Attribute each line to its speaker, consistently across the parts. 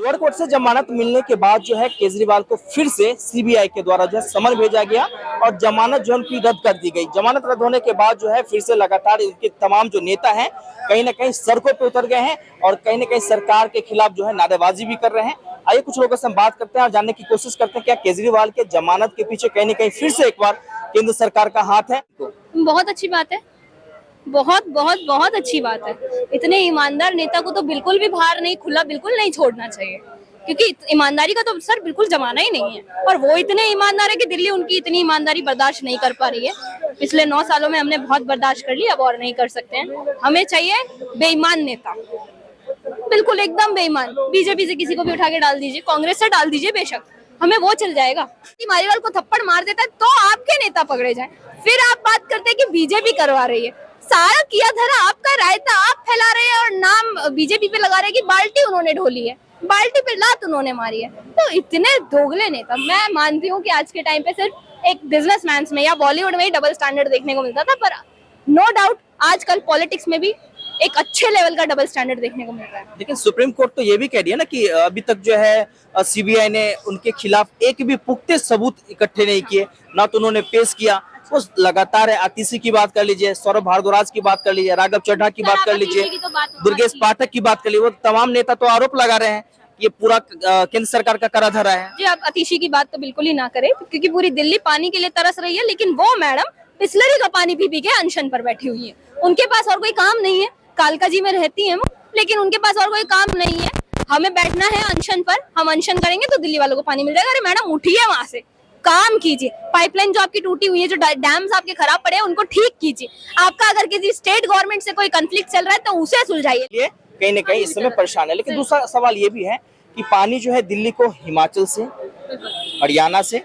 Speaker 1: Lower court से जमानत मिलने के बाद जो है केजरीवाल को फिर से सीबीआई के द्वारा जो है समन भेजा गया और जमानत जो है उनकी रद्द कर दी गई। जमानत रद्द होने के बाद जो है फिर से लगातार इनके तमाम जो नेता हैं कहीं ना कहीं सड़कों पे उतर गए हैं और कहीं ना कहीं सरकार के खिलाफ जो है नारेबाजी भी कर रहे हैं। आइए कुछ लोगों से हम बात करते हैं और जानने की कोशिश करते हैं क्या केजरीवाल के जमानत के पीछे कहीं ना कहीं फिर से एक बार केंद्र सरकार का हाथ है।
Speaker 2: बहुत अच्छी बात है, बहुत बहुत बहुत अच्छी बात है। इतने ईमानदार नेता को तो बिल्कुल भी बाहर नहीं, खुला बिल्कुल नहीं छोड़ना चाहिए, क्योंकि ईमानदारी का तो सर बिल्कुल जमाना ही नहीं है। और वो इतने ईमानदार है कि दिल्ली उनकी इतनी ईमानदारी बर्दाश्त नहीं कर पा रही है। पिछले 9 सालों में हमने बहुत बर्दाश्त कर ली, अब और नहीं कर सकते हैं। हमें चाहिए बेईमान नेता, बिल्कुल एकदम बेईमान। बीजेपी से किसी को भी उठा के डाल दीजिए, कांग्रेस से डाल दीजिए, बेशक हमें वो चल जाएगा। मारीवाल को थप्पड़ मार देता है तो आपके नेता पकड़े जाए, फिर आप बात करते हैं कि बीजेपी करवा रही है। सारा किया धरा आपका, रायता आप फैला रहे हैं और नाम बीजेपी पे लगा रहे हैं कि बाल्टी उन्होंने ढोली है, बाल्टी पे लात उन्होंने मारी है। तो इतने दोगले नेता, मैं मानती हूँ कि आज के टाइम पे सिर्फ एक बिजनेसमैन में या बॉलीवुड में ही डबल स्टैंडर्ड देखने को मिलता था, पर नो डाउट आजकल पॉलिटिक्स में भी एक अच्छे लेवल का डबल स्टैंडर्ड देखने को मिल रहा है।
Speaker 1: लेकिन सुप्रीम कोर्ट तो ये भी कह रही है ना कि अभी तक जो है सीबीआई ने उनके खिलाफ एक भी पुख्ते सबूत इकट्ठे नहीं किए, ना तो उन्होंने पेश किया। वो लगातार है, आतिशी की बात कर लीजिए, सौरभ भारद्वाज की बात कर लीजिए, राघव चड्ढा की बात कर लीजिए, दुर्गेश पाठक की बात कर लीजिए, वो तमाम नेता तो आरोप लगा रहे हैं ये पूरा केंद्र सरकार का करा धरा है।
Speaker 2: जी, आप आतिशी की बात तो बिल्कुल ही ना करें, क्योंकि पूरी दिल्ली पानी के लिए तरस रही है, लेकिन वो मैडम बिस्लरी का पानी पी के अनशन पर बैठी हुई है। उनके पास और कोई काम नहीं है, कालका जी में रहती हैं वो, लेकिन उनके पास और कोई काम नहीं है। हमें बैठना है अनशन पर, हम अनशन करेंगे तो दिल्ली वालों को पानी मिल जाएगा। अरे मैडम उठिए वहां से, काम कीजिए। पाइपलाइन जो आपकी टूटी हुई है, जो डैम्स आपके खराब पड़े हैं, उनको ठीक कीजिए। आपका अगर किसी स्टेट गवर्नमेंट से कोई कंफ्लिक्ट चल रहा है तो उसे सुलझाइए।
Speaker 1: कहीं ना कहीं इस समय परेशान है। लेकिन दूसरा सवाल ये भी है कि पानी जो है दिल्ली को हिमाचल से, हरियाणा से,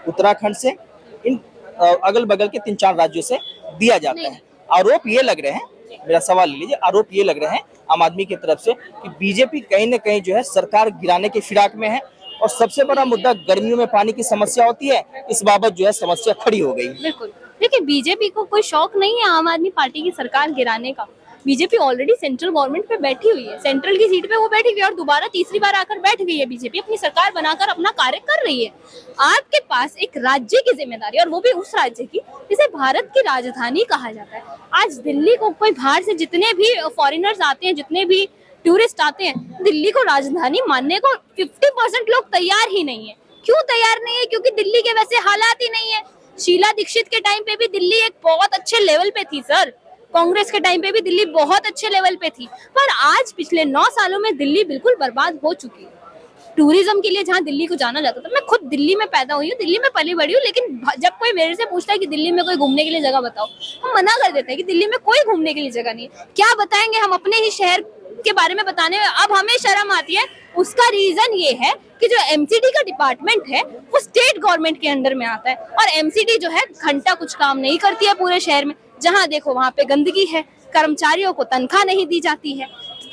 Speaker 1: उत्तराखंड से, इन अगल बगल के 3-4 राज्यों से दिया जाता है। आरोप ये लग रहे हैं, मेरा सवाल ले लीजिए, आरोप ये लग रहे हैं आम आदमी की तरफ से कि बीजेपी कहीं न कहीं जो है सरकार गिराने के फिराक में है और सबसे बड़ा मुद्दा गर्मियों में पानी की समस्या होती है, इस बाबत जो है समस्या खड़ी हो गई।
Speaker 2: बिल्कुल, देखिए बीजेपी को कोई शौक नहीं है आम आदमी पार्टी की सरकार गिराने का। बीजेपी ऑलरेडी सेंट्रल गवर्नमेंट पे बैठी हुई है, सेंट्रल की सीट पे वो बैठी हुई है और दोबारा तीसरी बार आकर बैठ गई है। बीजेपी अपनी सरकार बनाकर अपना कार्य कर रही है। आपके पास एक राज्य की जिम्मेदारी, और वो भी उस राज्य की जिसे भारत की राजधानी कहा जाता है। आज दिल्ली को कोई बाहर से जितने भी फॉरेनर्स आते हैं, जितने भी टूरिस्ट आते हैं, दिल्ली को राजधानी मानने को 50% लोग तैयार ही नहीं है। क्यों तैयार नहीं है? क्योंकि दिल्ली के वैसे हालात ही नहीं है। शीला दीक्षित के टाइम पे भी दिल्ली एक बहुत अच्छे लेवल पे थी सर, कांग्रेस के टाइम पे भी दिल्ली बहुत अच्छे लेवल पे थी, पर आज पिछले 9 सालों में दिल्ली बिल्कुल बर्बाद हो चुकी है। टूरिज्म के लिए जहाँ दिल्ली को जाना जाता था, मैं खुद दिल्ली में पैदा हुई हूँ, दिल्ली में पली बड़ी हूँ, लेकिन जब कोई मेरे से पूछता है कि दिल्ली में कोई घूमने के लिए जगह बताओ, हम मना कर देते हैं कि दिल्ली में कोई घूमने के लिए जगह नहीं है। क्या बताएंगे हम अपने ही शहर के बारे में बताने में अब हमें शर्म आती है। उसका रीजन ये है कि जो एमसीडी का डिपार्टमेंट है वो स्टेट गवर्नमेंट के अंडर में आता है, और एमसीडी जो है घंटा कुछ काम नहीं करती है पूरे शहर में। जहाँ देखो वहाँ पे गंदगी है, कर्मचारियों को तनख्वाह नहीं दी जाती है,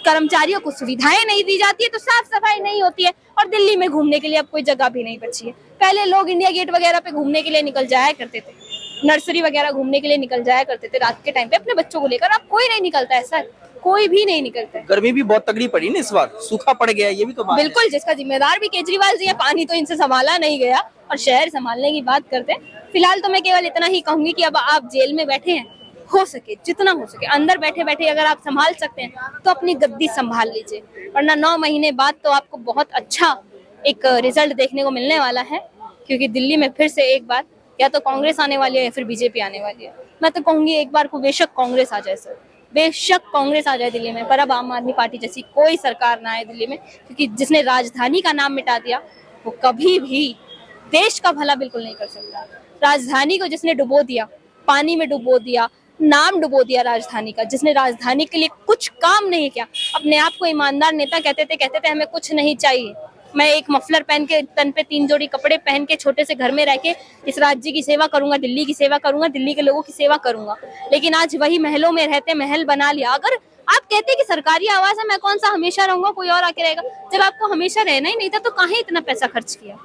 Speaker 2: कर्मचारियों को सुविधाएं नहीं दी जाती है, तो साफ सफाई नहीं होती है। और दिल्ली में घूमने के लिए अब कोई जगह भी नहीं बची है। पहले लोग इंडिया गेट वगैरह पे घूमने के लिए निकल जाया करते थे, नर्सरी वगैरह घूमने के लिए निकल जाया करते थे रात के टाइम पे अपने बच्चों को लेकर। अब कोई नहीं निकलता है सर, कोई भी नहीं निकलता है।
Speaker 1: गर्मी भी बहुत तगड़ी पड़ी ना इस बार, सूखा पड़ गया, ये भी तो बात
Speaker 2: बिल्कुल, जिसका जिम्मेदार भी केजरीवाल जी है। पानी तो इनसे संभाला नहीं गया और शहर संभालने की बात करते हैं। फिलहाल तो मैं केवल इतना ही कहूंगी कि अब आप जेल में बैठे हैं, हो सके जितना हो सके अंदर बैठे बैठे अगर आप संभाल सकते हैं तो अपनी गद्दी संभाल लीजिए, वरना 9 महीने बाद तो आपको बहुत अच्छा एक रिजल्ट देखने को मिलने वाला है। क्योंकि दिल्ली में फिर से एक बार या तो कांग्रेस आने वाली है या फिर बीजेपी आने वाली है। मैं तो कहूंगी एक बार को बेशक कांग्रेस आ जाए सर, बेशक कांग्रेस आ जाए दिल्ली में, पर अब आम आदमी पार्टी जैसी कोई सरकार ना आए दिल्ली में, क्योंकि जिसने राजधानी का नाम मिटा दिया वो कभी भी देश का भला बिल्कुल नहीं कर सकता। राजधानी को जिसने डुबो दिया, पानी में डुबो दिया, नाम डुबो दिया राजधानी का, जिसने राजधानी के लिए कुछ काम नहीं किया, अपने आप को ईमानदार नेता कहते थे हमें कुछ नहीं चाहिए, मैं एक मफलर पहन के, तन पे 3 जोड़ी कपड़े पहन के, छोटे से घर में रह के इस राज्य की सेवा करूंगा, दिल्ली की सेवा करूंगा, दिल्ली के लोगों की सेवा करूंगा। लेकिन आज वही महलों में रहते, महल बना लिया। अगर आप कहते कि सरकारी आवास है, मैं कौन सा हमेशा रहूंगा, कोई और आके रहेगा। जब आपको हमेशा रहना ही नहीं था तो काहे इतना पैसा खर्च किया?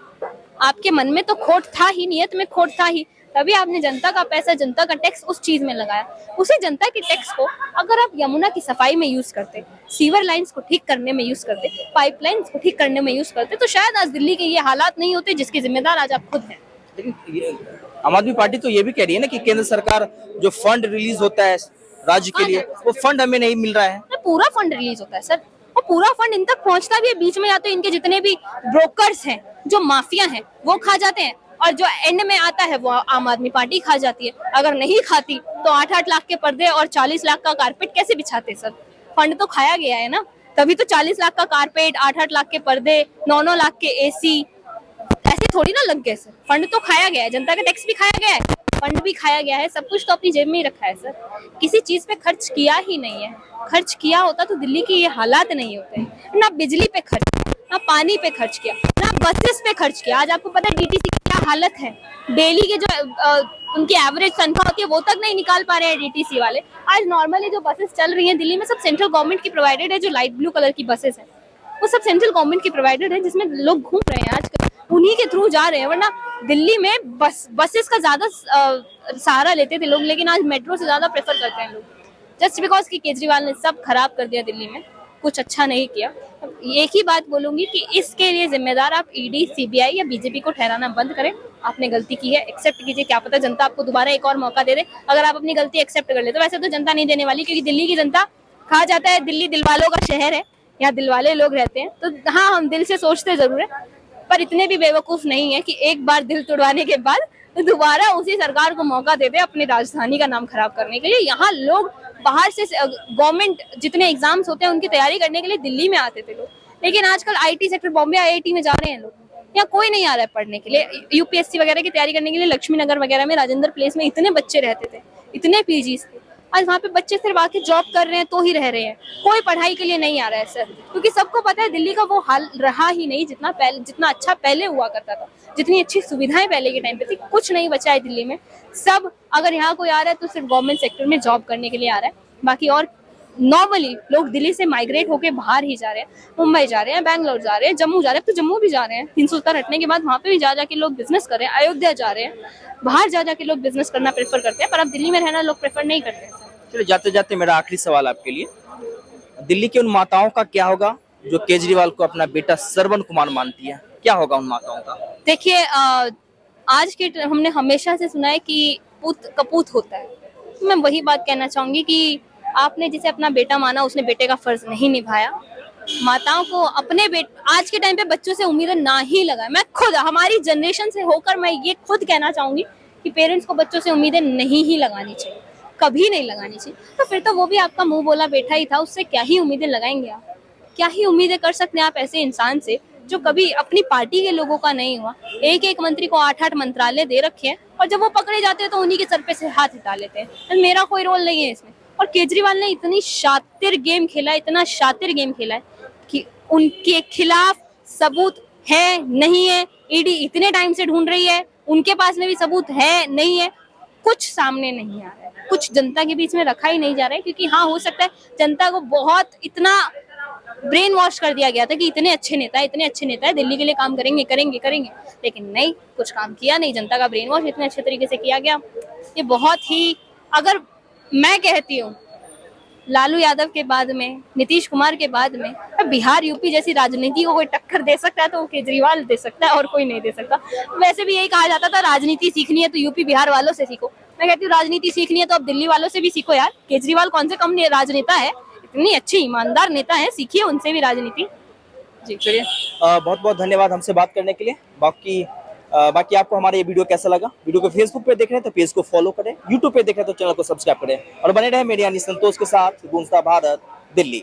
Speaker 2: आपके मन में तो खोट था ही, नियत में खोट था ही, तभी आपने जनता का पैसा, जनता का टैक्स उस चीज में लगाया। उसी जनता के टैक्स को अगर आप यमुना की सफाई में यूज करते, सीवर लाइंस को ठीक करने में यूज करते, पाइपलाइंस को ठीक करने में यूज करते, तो शायद आज दिल्ली के ये हालात नहीं होते जिसके जिम्मेदार आज आप खुद हैं।
Speaker 1: लेकिन आम आदमी पार्टी तो ये भी कह रही है ना कि केंद्र सरकार जो फंड रिलीज होता है राज्य के लिए, वो फंड हमें नहीं मिल रहा है।
Speaker 2: पूरा फंड रिलीज होता है सर, और पूरा फंड इन तक पहुंचता भी है, बीच में या तो इनके जितने भी ब्रोकर्स हैं, जो माफिया हैं, वो खा जाते हैं, और जो एंड में आता है वो आम आदमी पार्टी खा जाती है। अगर नहीं खाती तो 8-8 लाख के पर्दे और 40 लाख का कारपेट कैसे बिछाते सर? फंड तो खाया गया है ना, तभी तो 40 लाख का कारपेट, 8-8 लाख के पर्दे, 9-9 लाख के एसी ऐसे थोड़ी ना लग गए सर। फंड तो खाया गया है, जनता का टैक्स भी खाया गया है, फंड भी खाया गया है, सब कुछ तो अपनी जेब में ही रखा है सर। किसी चीज पे खर्च किया ही नहीं है। खर्च किया होता तो दिल्ली के ये हालात नहीं होते। ना बिजली पे खर्च किया, ना पानी पे खर्च किया, ना बसेस पे खर्च किया। आज आपको पता है डीटीसी की क्या हालत है, डेली के जो उनकी एवरेज तनख्वाह होती है वो तक नहीं निकाल पा रहे हैं डीटीसी वाले। आज नॉर्मली जो बसेस चल रही हैं दिल्ली में, सब सेंट्रल गवर्नमेंट की प्रोवाइडेड है। जो लाइट ब्लू कलर की बसेस है वो सब सेंट्रल गवर्नमेंट की प्रोवाइडेड है, जिसमें लोग घूम रहे हैं आजकल, उन्हीं के थ्रू जा रहे हैं। वरना दिल्ली में बसेस का ज्यादा सहारा लेते थे लोग, लेकिन आज मेट्रो से ज्यादा प्रेफर करते हैं लोग, जस्ट बिकॉज कि केजरीवाल ने सब खराब कर दिया दिल्ली में, कुछ अच्छा नहीं किया। एक ही बात बोलूंगी कि इसके लिए जिम्मेदार आप ईडी, सीबीआई या बीजेपी को ठहराना बंद करें। आपने गलती की है, एक्सेप्ट कीजिए, क्या पता जनता आपको दोबारा एक और मौका दे दे। अगर आप अपनी गलती एक्सेप्ट कर ले तो वैसे तो जनता नहीं देने वाली, क्योंकि दिल्ली की जनता कहा जाता है दिल्ली दिलवालों का शहर है, यहाँ दिलवाले लोग रहते हैं। तो हाँ, हम दिल से सोचते जरूर है, पर इतने भी बेवकूफ नहीं है कि एक बार दिल तोड़वाने के बाद तो दोबारा उसी सरकार को मौका दे दे अपनी राजधानी का नाम खराब करने के लिए। यहाँ लोग बाहर से गवर्नमेंट जितने एग्जाम्स होते हैं उनकी तैयारी करने के लिए दिल्ली में आते थे लोग, लेकिन आजकल आईटी सेक्टर, बॉम्बे आईआईटी में जा रहे हैं लोग। यहाँ कोई नहीं आ रहा है पढ़ने के लिए। यूपीएससी वगैरह की तैयारी करने के लिए लक्ष्मी नगर वगैरह में, राजेंद्र प्लेस में इतने बच्चे रहते थे, इतने पीजीज थे। आज वहाँ पे बच्चे सिर्फ आके जॉब कर रहे हैं तो ही रह रहे हैं, कोई पढ़ाई के लिए नहीं आ रहा है सर, क्योंकि सबको पता है दिल्ली का वो हाल रहा ही नहीं जितना अच्छा पहले हुआ करता था, जितनी अच्छी सुविधाएं पहले के टाइम पे थी, कुछ नहीं बचा है दिल्ली में। सब अगर यहाँ कोई आ रहा है तो सिर्फ गवर्नमेंट सेक्टर में जॉब करने के लिए आ रहा है, बाकी और नॉर्मली लोग दिल्ली से माइग्रेट होके बाहर ही जा रहे हैं, मुंबई जा रहे हैं, बैंगलोर जा रहे हैं, जम्मू जा रहे हैं, तो जम्मू भी जा रहे हैं 370 हटने के बाद, वहाँ पे भी जा जाके लोग बिजनेस कर रहे हैं, अयोध्या जा रहे हैं, बाहर जा जाके लोग बिजनेस करना प्रेफर करते हैं, पर अब दिल्ली में रहना लोग प्रेफर नहीं करते हैं।
Speaker 1: चलिए, जाते जाते मेरा आखिरी सवाल आपके लिए, दिल्ली की उन माताओं का क्या होगा जो केजरीवाल को अपना बेटा श्रवण कुमार मानती है? क्या होगा उन माताओं का?
Speaker 2: देखिए, आज के हमने हमेशा से सुना है कि पुत कपूत होता है। मैं वही बात कहना चाहूंगी कि आपने जिसे अपना बेटा माना उसने बेटे का फर्ज नहीं निभाया। माताओं को अपने आज के टाइम पे बच्चों से उम्मीदें ना ही लगाए। मैं खुद हमारी जनरेशन से होकर मैं ये खुद कहना चाहूंगी कि पेरेंट्स को बच्चों से उम्मीदें नहीं ही लगानी चाहिए, कभी नहीं लगानी चाहिए। तो फिर तो वो भी आपका मुंह बोला बेटा ही था, उससे क्या ही उम्मीदें लगाएंगे आप? क्या ही उम्मीदें कर सकते हैं आप ऐसे इंसान से जो कभी अपनी पार्टी के लोगों का नहीं हुआ? एक मंत्री को 8-8 मंत्रालय दे रखे हैं, और जब वो पकड़े जाते हैं तो उन्हीं के सर पे से हाथ हटा लेते हैं। मेरा कोई रोल नहीं है इसमें। और केजरीवाल ने इतना शातिर गेम खेला है कि उनके खिलाफ सबूत है नहीं है, ईडी इतने टाइम से ढूंढ रही है, उनके पास में भी सबूत है नहीं है, कुछ सामने नहीं आ रहा है, कुछ जनता के बीच में रखा ही नहीं जा रहा है। क्योंकि हाँ, हो सकता है जनता को बहुत इतना ब्रेन वॉश कर दिया गया था कि इतने अच्छे नेता है, दिल्ली के लिए काम करेंगे, लेकिन नहीं, कुछ काम किया नहीं। जनता का ब्रेन वॉश इतने अच्छे तरीके से किया गया। ये बहुत ही, अगर मैं कहती हूँ लालू यादव के बाद में, नीतीश कुमार के बाद में बिहार यूपी जैसी राजनीति को कोई टक्कर दे सकता है तो वो केजरीवाल दे सकता है, और कोई नहीं दे सकता। वैसे भी यही कहा जाता था राजनीति सीखनी है तो यूपी बिहार वालों से सीखो। मैं कहती हूँ राजनीति सीखनी है तो अब दिल्ली वालों से भी सीखो यार। केजरीवाल कौन से कम राजनेता है, इतनी अच्छी ईमानदार नेता है, सीखिए उनसे भी राजनीति। जी
Speaker 1: चलिए, बहुत बहुत धन्यवाद हमसे बात करने के लिए। बाकी आपको हमारा ये वीडियो कैसा लगा? वीडियो को फेसबुक पे देख रहे हैं तो पेज को फॉलो करें, यूट्यूब पे देख रहे हैं तो चैनल को सब्सक्राइब करें, और बने रहे मेरे यानी संतोष के साथ। गूंजता भारत, दिल्ली।